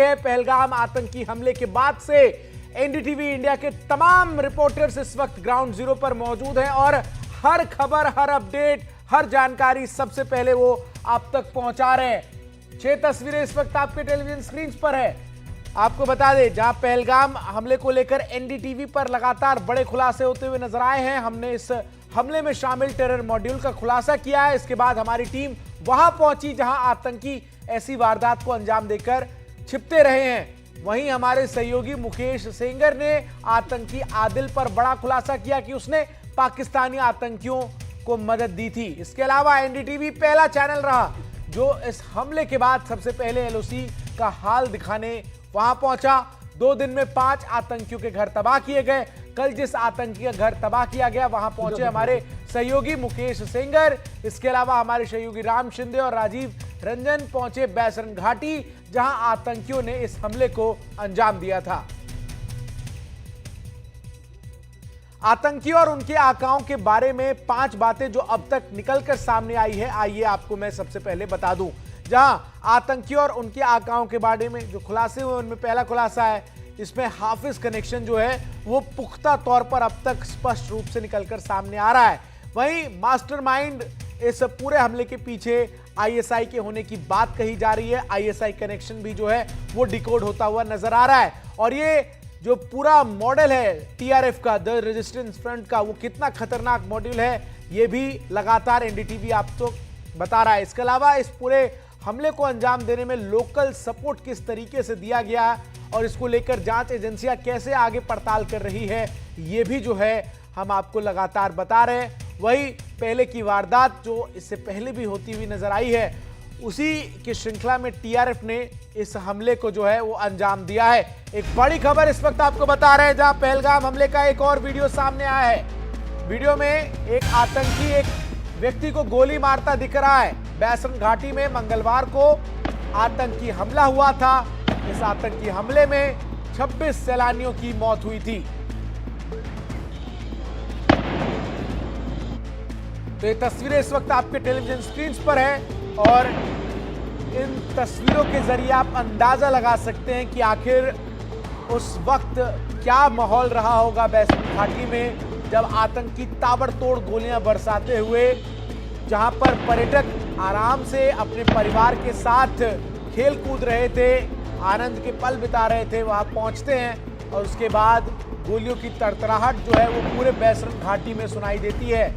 पहलगाम आतंकी हमले के बाद से एनडीटीवी इंडिया के तमाम रिपोर्टर्स इस वक्त ग्राउंड जीरो पर मौजूद हैं और हर खबर, हर अपडेट, हर जानकारी सबसे पहले वो आप तक पहुंचा रहे हैं। 6 तस्वीरें इस वक्त आपके टेलीविजन स्क्रीन पर है। आपको बता दें, जहां पहलगाम हमले को लेकर एनडीटीवी पर लगातार बड़े खुलासे होते हुए नजर आए हैं। हमने इस हमले में शामिल टेरर मॉड्यूल का खुलासा किया है। इसके बाद हमारी टीम वहां पहुंची जहां आतंकी ऐसी वारदात को अंजाम देकर छिपते रहे हैं। वहीं हमारे सहयोगी मुकेश सेंगर ने आतंकी आदिल पर बड़ा खुलासा किया कि उसने पाकिस्तानी आतंकियों को मदद दी थी। इसके अलावा एनडीटीवी पहला चैनल रहा जो इस हमले के बाद सबसे पहले एलओसी का हाल दिखाने वहां पहुंचा। 2 दिन में 5 आतंकियों के घर तबाह किए गए। कल जिस आतंकी का घर तबाह किया गया वहां पहुंचे हमारे सहयोगी मुकेश सेंगर। इसके अलावा हमारे सहयोगी राम शिंदे और राजीव रंजन पहुंचे बैसरन घाटी, जहां आतंकियों ने इस हमले को अंजाम दिया था। आतंकी और उनके आकाओं के बारे में 5 बातें जो अब तक निकलकर सामने आई है, आइए आपको मैं सबसे पहले बता दूं। जहां आतंकी और उनके आकाओं के बारे में जो खुलासे हुए उनमें पहला खुलासा है, इसमें हाफिज कनेक्शन जो है वो पुख्ता तौर पर अब तक स्पष्ट रूप से निकलकर सामने आ रहा है। वहीं मास्टरमाइंड इस पूरे हमले के पीछे आईएसआई के होने की बात कही जा रही है। आईएसआई कनेक्शन भी जो है वो डिकोड होता हुआ नजर आ रहा है। और ये जो पूरा मॉडल है टीआरएफ का, द रेजिस्टेंस फ्रंट का, वो कितना खतरनाक मॉड्यूल है ये भी लगातार एनडीटीवी आपको बता रहा है। इसके अलावा इस पूरे हमले को अंजाम देने में लोकल सपोर्ट किस तरीके से दिया गया और इसको लेकर जांच एजेंसियां कैसे आगे पड़ताल कर रही है, ये भी जो है हम आपको लगातार बता रहे हैं। वही पहले की वारदात जो इससे पहले भी होती हुई नजर आई है, उसी की श्रृंखला में टीआरएफ ने इस हमले को जो है वो अंजाम दिया है। एक बड़ी खबर इस वक्त आपको बता रहे हैं, जहां पहलगाम हमले का एक और वीडियो सामने आया है। वीडियो में एक आतंकी एक व्यक्ति को गोली मारता दिख रहा है। बैसरन घाटी में मंगलवार को आतंकी हमला हुआ था। इस आतंकी हमले में 26 सैलानियों की मौत हुई थी। तो ये तस्वीरें इस वक्त आपके टेलीविजन स्क्रीन पर है और इन तस्वीरों के जरिए आप अंदाजा लगा सकते हैं कि आखिर उस वक्त क्या माहौल रहा होगा बैसरन घाटी में, जब आतंकी ताबड़तोड़ गोलियां बरसाते हुए, जहां पर पर्यटक आराम से अपने परिवार के साथ खेल कूद रहे थे, आनंद के पल बिता रहे थे, वहां पहुंचते हैं और उसके बाद गोलियों की तड़तड़ाहट जो है वो पूरे बैसरन घाटी में सुनाई देती है।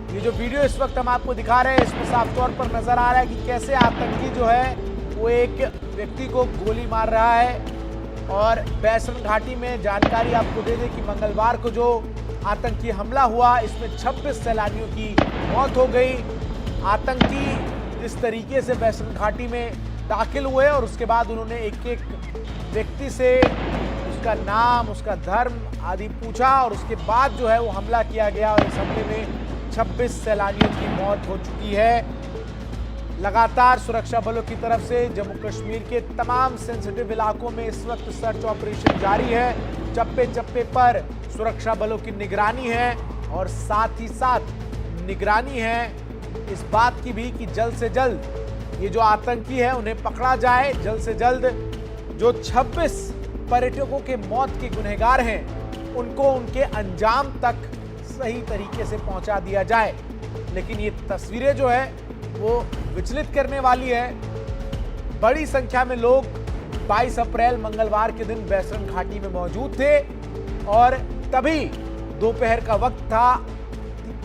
ये जो वीडियो इस वक्त हम आपको दिखा रहे हैं, इसमें साफ तौर पर नजर आ रहा है कि कैसे आतंकी जो है वो एक व्यक्ति को गोली मार रहा है। और बैसरन घाटी में जानकारी आपको दे दें कि मंगलवार को जो आतंकी हमला हुआ, इसमें 26 सैलानियों की मौत हो गई। आतंकी जिस तरीके से बैसरन घाटी में दाखिल हुए और उसके बाद उन्होंने एक एक व्यक्ति से उसका नाम, उसका धर्म आदि पूछा और उसके बाद जो है वो हमला किया गया और इस हमले में 26 सैलानियों की मौत हो चुकी है। लगातार सुरक्षा बलों की तरफ से जम्मू कश्मीर के तमाम सेंसिटिव इलाकों में इस वक्त सर्च ऑपरेशन जारी है। चप्पे चप्पे पर सुरक्षा बलों की निगरानी है और साथ ही साथ निगरानी है इस बात की भी कि जल्द से जल्द ये जो आतंकी है उन्हें पकड़ा जाए। जल्द से जल्द जो 26 पर्यटकों के मौत के गुनहगार हैं उनको उनके अंजाम तक सही तरीके से पहुंचा दिया जाए। लेकिन ये तस्वीरें जो है वो विचलित करने वाली है। बड़ी संख्या में लोग 22 अप्रैल मंगलवार के दिन बैसरन घाटी में मौजूद थे और तभी दोपहर का वक्त था।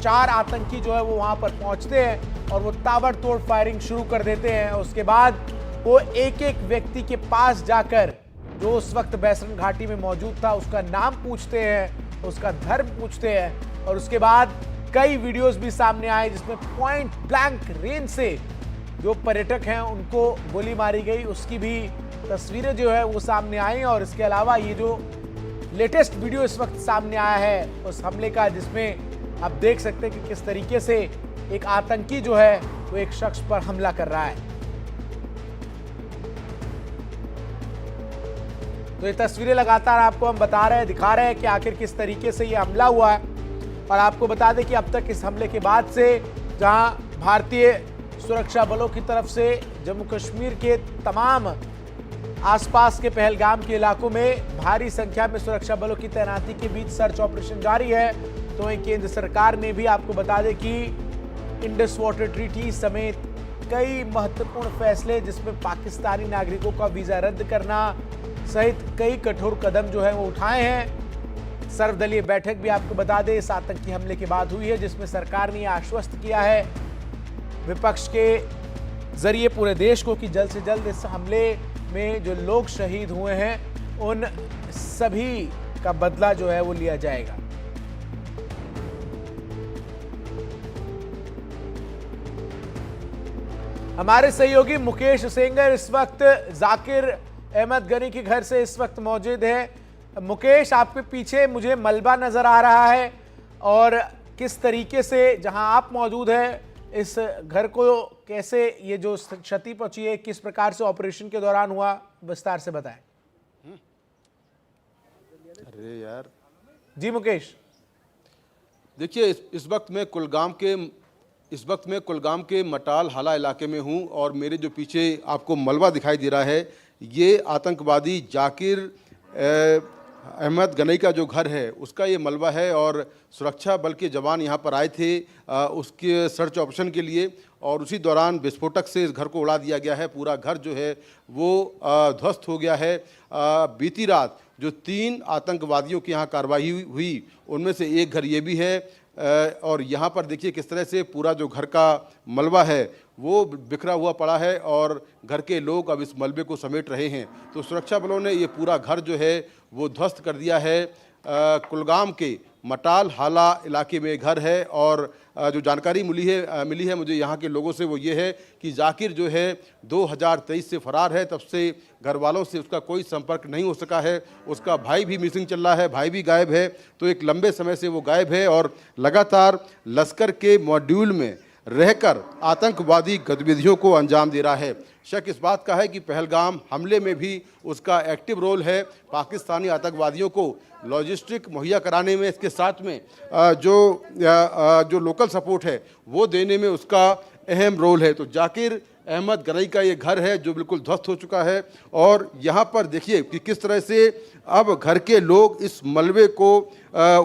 4 आतंकी जो है वो वहां पर पहुंचते हैं और वो ताबड़तोड़ फायरिंग शुरू कर देते हैं। उसके बाद वो एक एक व्यक्ति के पास जाकर जो उस वक्त बैसरन घाटी में मौजूद था उसका नाम पूछते हैं, उसका धर्म पूछते हैं और उसके बाद कई वीडियोस भी सामने आए जिसमें पॉइंट ब्लैंक रेंज से जो पर्यटक हैं उनको गोली मारी गई, उसकी भी तस्वीरें जो है वो सामने आई। और इसके अलावा ये जो लेटेस्ट वीडियो इस वक्त सामने आया है उस हमले का, जिसमें आप देख सकते हैं कि किस तरीके से एक आतंकी जो है वो एक शख्स पर हमला कर रहा है। तो ये तस्वीरें लगातार आपको हम बता रहे हैं, दिखा रहे हैं कि आखिर किस तरीके से ये हमला हुआ है। और आपको बता दें कि अब तक इस हमले के बाद से जहां भारतीय सुरक्षा बलों की तरफ से जम्मू कश्मीर के तमाम आसपास के पहलगाम के इलाकों में भारी संख्या में सुरक्षा बलों की तैनाती के बीच सर्च ऑपरेशन जारी है। तो वहीं केंद्र सरकार ने भी आपको बता दें कि इंडस वाटर ट्रीटी समेत कई महत्वपूर्ण फैसले, जिसमें पाकिस्तानी नागरिकों का वीजा रद्द करना सहित कई कठोर कदम जो है वो उठाए हैं। सर्वदलीय बैठक भी आपको बता दें इस आतंकी हमले के बाद हुई है, जिसमें सरकार ने आश्वस्त किया है विपक्ष के जरिए पूरे देश को कि जल्द से जल्द इस हमले में जो लोग शहीद हुए हैं उन सभी का बदला जो है वो लिया जाएगा। हमारे सहयोगी मुकेश सेंगर इस वक्त जाकिर अहमद गनी के घर से इस वक्त मौजूद है। मुकेश, आपके पीछे मुझे मलबा नजर आ रहा है और किस तरीके से जहां आप मौजूद हैं इस घर को कैसे ये जो क्षति पहुंची है किस प्रकार से ऑपरेशन के दौरान हुआ, विस्तार से बताएं। अरे यार जी मुकेश, देखिए इस वक्त मैं कुलगाम के मटाल हाला इलाके में हूं और मेरे जो पीछे आपको मलबा दिखाई दे रहा है ये आतंकवादी जाकिर अहमद गनई का जो घर है उसका ये मलबा है और सुरक्षा बल के जवान यहाँ पर आए थे उसके सर्च ऑपरेशन के लिए और उसी दौरान विस्फोटक से इस घर को उड़ा दिया गया है। पूरा घर जो है वो ध्वस्त हो गया है। बीती रात जो 3 आतंकवादियों की यहाँ कार्रवाई हुई उनमें से एक घर ये भी है और यहाँ पर देखिए किस तरह से पूरा जो घर का मलबा है वो बिखरा हुआ पड़ा है और घर के लोग अब इस मलबे को समेट रहे हैं। तो सुरक्षा बलों ने ये पूरा घर जो है वो ध्वस्त कर दिया है। कुलगाम के मटाल हाला इलाके में घर है और जो जानकारी मिली है मुझे यहाँ के लोगों से वो ये है कि जाकिर जो है 2023 से फरार है। तब से घर वालों से उसका कोई संपर्क नहीं हो सका है। उसका भाई भी मिसिंग चल रहा है, भाई भी गायब है। तो एक लंबे समय से वो गायब है और लगातार लश्कर के मॉड्यूल में रहकर आतंकवादी गतिविधियों को अंजाम दे रहा है। शक इस बात का है कि पहलगाम हमले में भी उसका एक्टिव रोल है। पाकिस्तानी आतंकवादियों को लॉजिस्टिक मुहैया कराने में, इसके साथ में जो लोकल सपोर्ट है वो देने में उसका अहम रोल है। तो जाकिर अहमद गनई का ये घर है जो बिल्कुल ध्वस्त हो चुका है और यहाँ पर देखिए कि किस तरह से अब घर के लोग इस मलबे को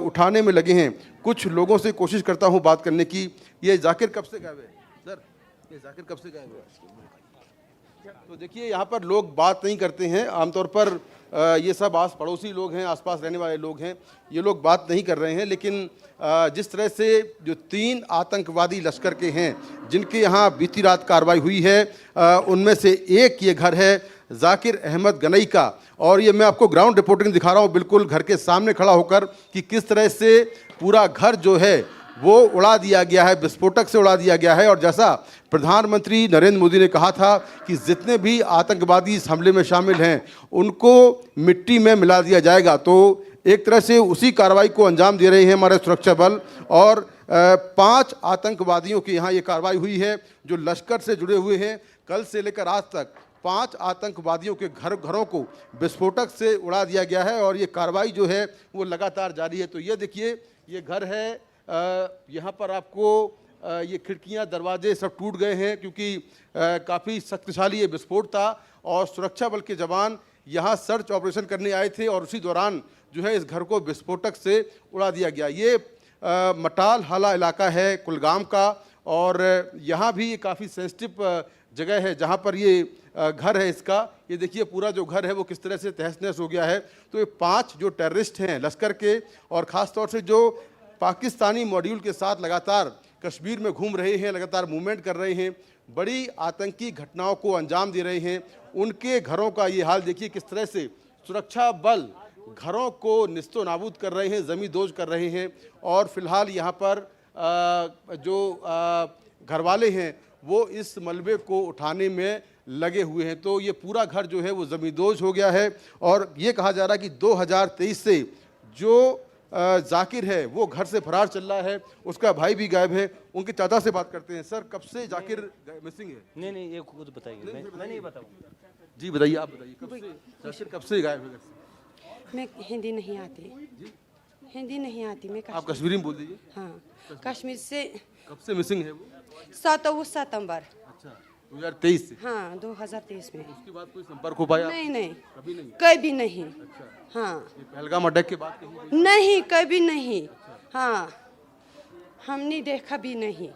उठाने में लगे हैं। कुछ लोगों से कोशिश करता हूँ बात करने की। ये जाकिर कब से गायब है सर? ये जाकिर कब से गायब है? तो देखिए यहाँ पर लोग बात नहीं करते हैं आमतौर पर। ये सब आस पड़ोसी लोग हैं, आसपास रहने वाले लोग हैं, ये लोग बात नहीं कर रहे हैं। लेकिन जिस तरह से जो 3 आतंकवादी लश्कर के हैं जिनके यहाँ बीती रात कार्रवाई हुई है उनमें से एक ये घर है जाकिर अहमद गनई का। और ये मैं आपको ग्राउंड रिपोर्टिंग दिखा रहा हूँ बिल्कुल घर के सामने खड़ा होकर कि किस तरह से पूरा घर जो है वो उड़ा दिया गया है, विस्फोटक से उड़ा दिया गया है। और जैसा प्रधानमंत्री नरेंद्र मोदी ने कहा था कि जितने भी आतंकवादी इस हमले में शामिल हैं उनको मिट्टी में मिला दिया जाएगा, तो एक तरह से उसी कार्रवाई को अंजाम दे रहे हैं हमारे सुरक्षा बल। और 5 आतंकवादियों की यहाँ ये कार्रवाई हुई है जो लश्कर से जुड़े हुए हैं। कल से लेकर आज तक 5 आतंकवादियों के घरों को विस्फोटक से उड़ा दिया गया है और ये कार्रवाई जो है वो लगातार जारी है। तो ये देखिए ये घर है, यहाँ पर आपको ये खिड़कियाँ दरवाजे सब टूट गए हैं क्योंकि काफ़ी शक्तिशाली ये विस्फोट था और सुरक्षा बल के जवान यहाँ सर्च ऑपरेशन करने आए थे और उसी दौरान जो है इस घर को विस्फोटक से उड़ा दिया गया। ये मटाल हाला इलाका है कुलगाम का और यहाँ भी काफ़ी सेंसिटिव जगह है जहाँ पर ये घर है इसका। ये देखिए पूरा जो घर है वो किस तरह से तहस नहस हो गया है। तो ये 5 जो टेररिस्ट हैं लश्कर के और ख़ास तौर से जो पाकिस्तानी मॉड्यूल के साथ लगातार कश्मीर में घूम रहे हैं, लगातार मूवमेंट कर रहे हैं, बड़ी आतंकी घटनाओं को अंजाम दे रहे हैं, उनके घरों का ये हाल देखिए किस तरह से सुरक्षा बल घरों को निस्तो नाबूद कर रहे हैं, ज़मींदोज़ कर रहे हैं। और फिलहाल यहाँ पर जो घर वाले हैं वो इस मलबे को उठाने में लगे हुए हैं। तो ये पूरा घर जो है वो ज़मींदोज़ हो गया है और ये कहा जा रहा है कि 2023 से जो जाकिर है वो घर से फरार चल रहा है, उसका भाई भी गायब है। उनके चाचा से बात करते हैं। सर कब से जाकिर मिसिंग है? नहीं ये खुद बताइए, मैं नहीं बताऊंगा। जी बताइए, आप बताइए जाकिर कब से गायब है घर से? मैं हिंदी नहीं आती, हिंदी नहीं आती मैं। आप कश्मीरी में बोल दीजिए। हाँ, कश्मीर से। कब से मिसिंग है वो? 7 सितंबर। अच्छा, 2023 से? हाँ 2023 में। उसके बाद कोई संपर्क हो पाया? नहीं नहीं, कभी नहीं। कभी नहीं। अच्छा, हाँ ये पहलगाम अटैक के बाद कहीं? नहीं, कभी नहीं। हाँ हमने देखा भी नहीं।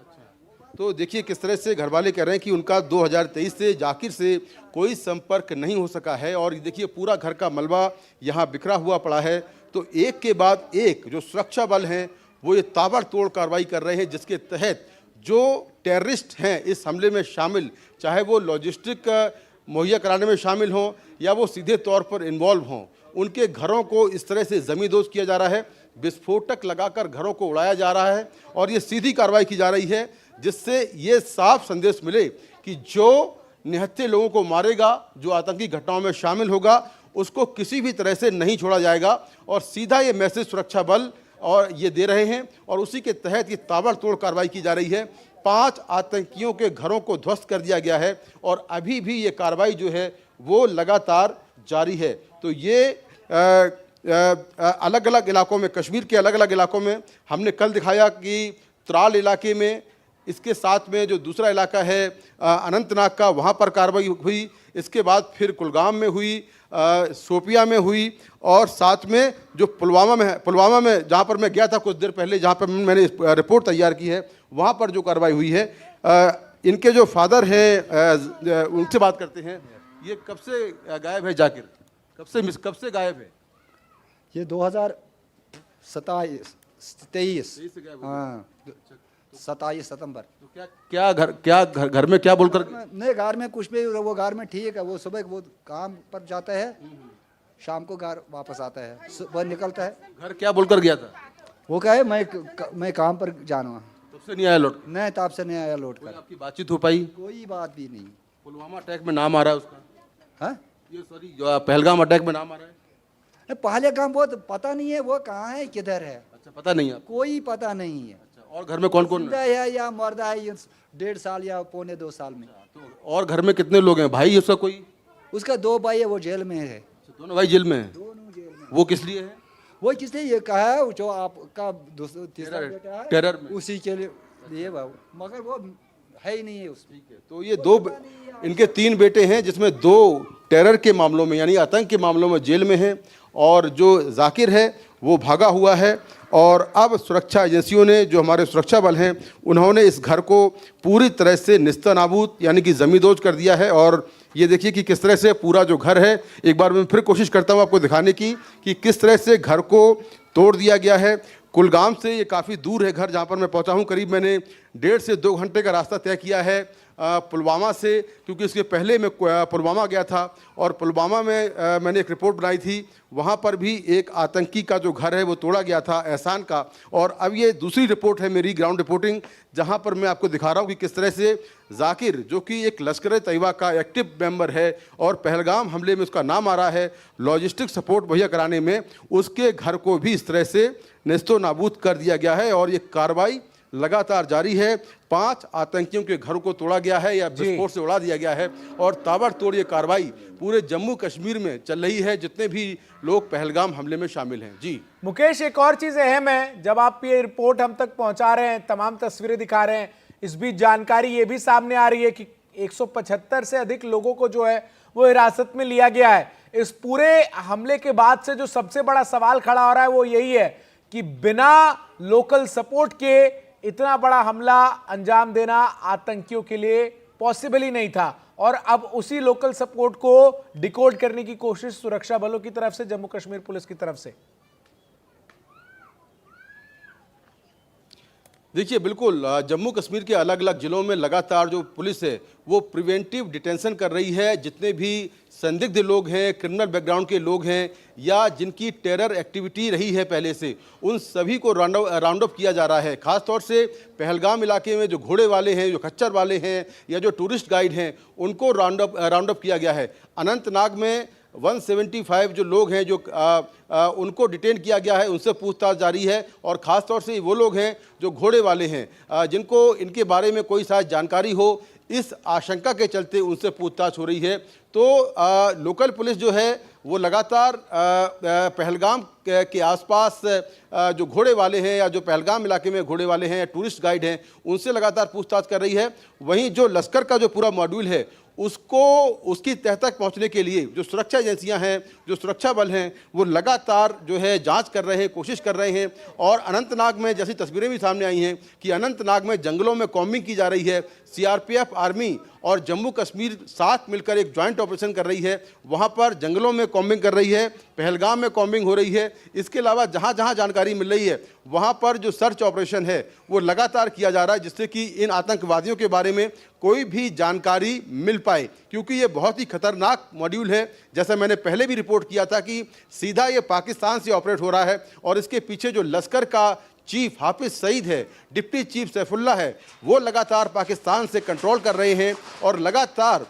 तो देखिए किस तरह से घरवाले कह रहे हैं कि उनका 2023 से जाकिर से कोई संपर्क नहीं हो सका है। और देखिए पूरा घर का मलबा यहाँ बिखरा हुआ पड़ा है। तो एक के बाद एक जो सुरक्षा बल हैं वो ये ताबड़तोड़ कार्रवाई कर रहे हैं, जिसके तहत जो टेररिस्ट हैं इस हमले में शामिल, चाहे वो लॉजिस्टिक मुहैया कराने में शामिल हों या वो सीधे तौर पर इन्वॉल्व हों, उनके घरों को इस तरह से जमींदोज किया जा रहा है, विस्फोटक लगाकर घरों को उड़ाया जा रहा है। और ये सीधी कार्रवाई की जा रही है, जिससे ये साफ संदेश मिले कि जो निहत्थे लोगों को मारेगा, जो आतंकी घटनाओं में शामिल होगा, उसको किसी भी तरह से नहीं छोड़ा जाएगा। और सीधा ये मैसेज सुरक्षा बल और ये दे रहे हैं और उसी के तहत ये ताबड़तोड़ कार्रवाई की जा रही है। 5 आतंकियों के घरों को ध्वस्त कर दिया गया है और अभी भी ये कार्रवाई जो है वो लगातार जारी है। तो ये अलग अलग इलाकों में, कश्मीर के अलग अलग इलाकों में हमने कल दिखाया कि त्राल इलाके में, इसके साथ में जो दूसरा इलाका है अनंतनाग का, वहाँ पर कार्रवाई हुई। इसके बाद फिर कुलगाम में हुई, शोपिया में हुई और साथ में जो पुलवामा में है, पुलवामा में जहाँ पर मैं गया था कुछ देर पहले, जहाँ पर मैंने रिपोर्ट तैयार की है, वहाँ पर जो कार्रवाई हुई है। इनके जो फादर हैं उनसे बात करते हैं। ये कब से गायब है जाकिर? कब से गायब है? ये 2027 23 हाँ 27 सितंबर। तो क्या घर में क्या बोलकर? नहीं, घर में कुछ भी, वो घर में ठीक है। वो सुबह वो काम पर जाता है, शाम को घर वापस आता है, सुबह निकलता है। घर क्या बोलकर गया था? वो कहे मैं काम पर जाना। तब से नहीं आया लौट? नहीं, तब से नहीं आया लौट कर। आपकी बातचीत हो पाई? कोई बात भी नहीं। पुलवामा अटैक में नाम आ रहा है उसका? हाँ, ये सॉरी पहलगाम अटैक में नाम आ रहा है। पहले काम बहुत पता नहीं है, वो कहाँ है, किधर है, अच्छा, पता नहीं है आपको? कोई पता नहीं है। अच्छा, और घर में कौन कौन जिंदा है या मर्दा है, 1.5 साल या 2.25 साल में। तो और घर में कितने लोग हैं? भाई उसका कोई? उसका 2 भाई है, वो जेल में है। दोनों भाई जेल में हैं? दोनों जेल में। वो किस लिए है? वो किसने ये कहा है, जो आपका तीसरा बेटा है, टेरर में। उसी के लिए बाबू, मगर वो है ही नहीं है उसमें। तो ये इनके 3 बेटे हैं, जिसमें 2 टेरर के मामलों में यानी आतंक के मामलों में जेल में हैं और जो जाकिर है वो भागा हुआ है। और अब सुरक्षा एजेंसियों ने, जो हमारे सुरक्षा बल हैं, उन्होंने इस घर को पूरी तरह से निस्तानाबूद यानी कि जमींदोज कर दिया है। और ये देखिए कि किस तरह से पूरा जो घर है, एक बार मैं फिर कोशिश करता हूँ आपको दिखाने की कि किस तरह से घर को तोड़ दिया गया है। कुलगाम से ये काफ़ी दूर है घर, जहाँ पर मैं पहुँचा हूँ। करीब मैंने 1.5 से 2 घंटे का रास्ता तय किया है पुलवामा से, क्योंकि इसके पहले मैं पुलवामा गया था और पुलवामा में मैंने एक रिपोर्ट बनाई थी। वहाँ पर भी एक आतंकी का जो घर है वो तोड़ा गया था, एहसान का। और अब ये दूसरी रिपोर्ट है मेरी, ग्राउंड रिपोर्टिंग, जहाँ पर मैं आपको दिखा रहा हूँ कि किस तरह से जाकिर, जो कि एक लश्कर तैयबा का एक्टिव मेंबर है और पहलगाम हमले में उसका नाम आ रहा है लॉजिस्टिक सपोर्ट मुहैया कराने में, उसके घर को भी इस तरह से नेस्तो नाबूद कर दिया गया है। और ये कार्रवाई लगातार जारी है। 5 आतंकियों के घरों को तोड़ा गया है या विस्फोट से उड़ा दिया गया है और ताबड़तोड़ ये कार्रवाई पूरे जम्मू कश्मीर में चल रही है, जितने भी लोग पहलगाम हमले में शामिल हैं। जी मुकेश, एक और चीज अहम है, जब आप ये रिपोर्ट हम तक पहुंचा रहे हैं, तमाम तस्वीरें दिखा रहे हैं, इस बीच जानकारी ये भी सामने आ रही है कि 175 से अधिक लोगों को जो है वो हिरासत में लिया गया है। इस पूरे हमले के बाद से जो सबसे बड़ा सवाल खड़ा हो रहा है वो यही है कि बिना लोकल सपोर्ट के इतना बड़ा हमला अंजाम देना आतंकियों के लिए पॉसिबल ही नहीं था। और अब उसी लोकल सपोर्ट को डिकोड करने की कोशिश सुरक्षा बलों की तरफ से, जम्मू कश्मीर पुलिस की तरफ से। देखिए, बिल्कुल जम्मू कश्मीर के अलग अलग जिलों में लगातार जो पुलिस है वो प्रिवेंटिव डिटेंशन कर रही है। जितने भी संदिग्ध लोग हैं, क्रिमिनल बैकग्राउंड के लोग हैं या जिनकी टेरर एक्टिविटी रही है पहले से, उन सभी को राउंड अप किया जा रहा है। खासतौर से पहलगाम इलाके में जो घोड़े वाले हैं, जो खच्चर वाले हैं या जो टूरिस्ट गाइड हैं, उनको राउंड अप किया गया है। अनंतनाग में 175 जो लोग हैं जो उनको डिटेन किया गया है, उनसे पूछताछ जारी है। और ख़ास तौर से वो लोग हैं जो घोड़े वाले हैं, जिनको इनके बारे में कोई शायद जानकारी हो, इस आशंका के चलते उनसे पूछताछ हो रही है। तो लोकल पुलिस जो है वो लगातार पहलगाम के आसपास जो घोड़े वाले हैं या जो पहलगाम इलाके में घोड़े वाले हैं या टूरिस्ट गाइड हैं उनसे लगातार पूछताछ कर रही है। वहीं जो लश्कर का जो पूरा मॉड्यूल है उसको उसकी तह तक पहुंचने के लिए जो सुरक्षा एजेंसियां हैं, जो सुरक्षा बल हैं, वो लगातार जो है जांच कर रहे हैं, कोशिश कर रहे हैं। और अनंतनाग में जैसी तस्वीरें भी सामने आई हैं कि अनंतनाग में जंगलों में कॉम्बिंग की जा रही है। सीआरपीएफ, आर्मी और जम्मू कश्मीर साथ मिलकर एक जॉइंट ऑपरेशन कर रही है। वहाँ पर जंगलों में कॉम्बिंग कर रही है, पहलगाम में कॉम्बिंग हो रही है। इसके अलावा जहाँ जहाँ जानकारी मिल रही है वहाँ पर जो सर्च ऑपरेशन है वो लगातार किया जा रहा है, जिससे कि इन आतंकवादियों के बारे में कोई भी जानकारी मिल पाए, क्योंकि ये बहुत ही खतरनाक मॉड्यूल है। जैसा मैंने पहले भी रिपोर्ट किया था कि सीधा ये पाकिस्तान से ऑपरेट हो रहा है और इसके पीछे जो लश्कर का चीफ हाफिज सईद है, डिप्टी चीफ सैफुल्ला है, वो लगातार पाकिस्तान से कंट्रोल कर रहे हैं और लगातार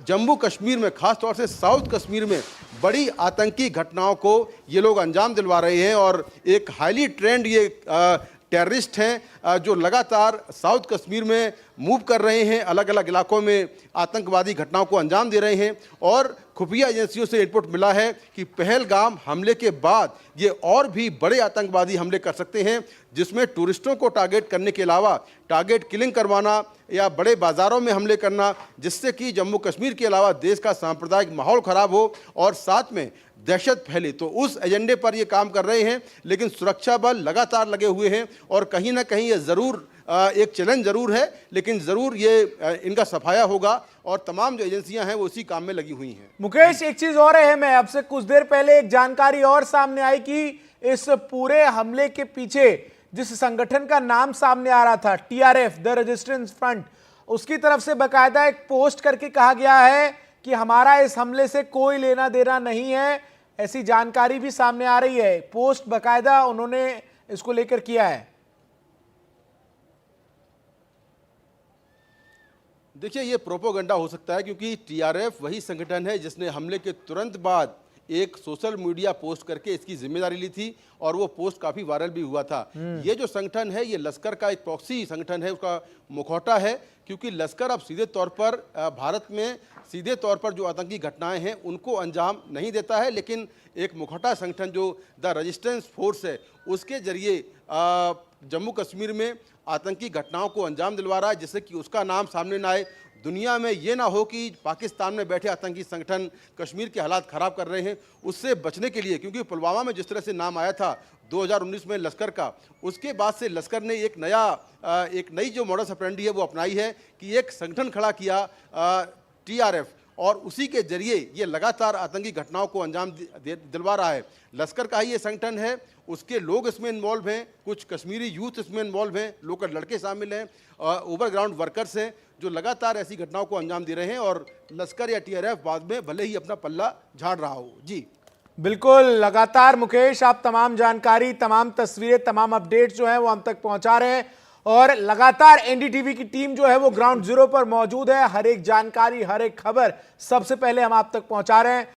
जम्मू कश्मीर में, खास तौर से साउथ कश्मीर में बड़ी आतंकी घटनाओं को ये लोग अंजाम दिलवा रहे हैं। और एक हाईली ट्रेंड ये टेररिस्ट हैं जो लगातार साउथ कश्मीर में मूव कर रहे हैं, अलग अलग इलाकों में आतंकवादी घटनाओं को अंजाम दे रहे हैं। और खुफिया एजेंसियों से इनपुट मिला है कि पहलगाम हमले के बाद ये और भी बड़े आतंकवादी हमले कर सकते हैं, जिसमें टूरिस्टों को टारगेट करने के अलावा टारगेट किलिंग करवाना या बड़े बाज़ारों में हमले करना, जिससे कि जम्मू कश्मीर के अलावा देश का सांप्रदायिक माहौल ख़राब हो और साथ में दहशत फैले। तो उस एजेंडे पर ये काम कर रहे हैं, लेकिन सुरक्षा बल लगातार लगे हुए हैं और कहीं ना कहीं ये ज़रूर एक चैलेंज ज़रूर है, लेकिन ज़रूर ये इनका सफाया होगा और तमाम जो एजेंसियां हैं वो उसी काम में लगी हुई हैं। मुकेश, एक चीज और है, मैं आपसे कुछ देर पहले एक जानकारी और सामने आई कि इस पूरे हमले के पीछे जिस संगठन का नाम सामने आ रहा था, टीआरएफ, द रेजिस्टेंस फ्रंट, उसकी तरफ से बाकायदा एक पोस्ट करके कहा गया है कि हमारा इस हमले से कोई लेना देना नहीं है। ऐसी जानकारी भी सामने आ रही है, पोस्ट बाकायदा उन्होंने इसको लेकर किया है। देखिए, ये प्रोपोगंडा हो सकता है, क्योंकि टीआरएफ वही संगठन है जिसने हमले के तुरंत बाद एक सोशल मीडिया पोस्ट करके इसकी जिम्मेदारी ली थी और वो पोस्ट काफ़ी वायरल भी हुआ था। ये जो संगठन है ये लश्कर का एक प्रॉक्सी संगठन है, उसका मुखौटा है, क्योंकि लश्कर अब सीधे तौर पर भारत में सीधे तौर पर जो आतंकी घटनाएं हैं उनको अंजाम नहीं देता है, लेकिन एक मुखौटा संगठन जो द रेजिस्टेंस फोर्स है उसके जरिए जम्मू कश्मीर में आतंकी घटनाओं को अंजाम दिलवा रहा है, जिससे कि उसका नाम सामने ना आए, दुनिया में ये ना हो कि पाकिस्तान में बैठे आतंकी संगठन कश्मीर के हालात ख़राब कर रहे हैं। उससे बचने के लिए, क्योंकि पुलवामा में जिस तरह से नाम आया था 2019 में लश्कर का, उसके बाद से लश्कर ने एक नई जो मॉडस ऑपरेंडी है वो अपनाई है कि एक संगठन खड़ा किया टीआरएफ, और उसी के जरिए ये लगातार आतंकी घटनाओं को अंजाम दिलवा रहा है। लश्कर का ही ये संगठन है, उसके लोग इसमें इन्वॉल्व हैं, कुछ कश्मीरी यूथ इसमें इन्वॉल्व हैं, लोकल लड़के शामिल हैं, ओवरग्राउंड वर्कर्स हैं जो लगातार ऐसी घटनाओं को अंजाम दे रहे हैं। और लश्कर या टीआरएफ बाद में भले ही अपना पल्ला झाड़ रहा हो। जी बिल्कुल, लगातार मुकेश आप तमाम जानकारी, तमाम तस्वीरें, तमाम अपडेट्स जो है वो हम तक पहुंचा रहे हैं और लगातार एनडीटीवी की टीम जो है वो ग्राउंड जीरो पर मौजूद है। हर एक जानकारी, हर एक खबर सबसे पहले हम आप तक पहुंचा रहे हैं।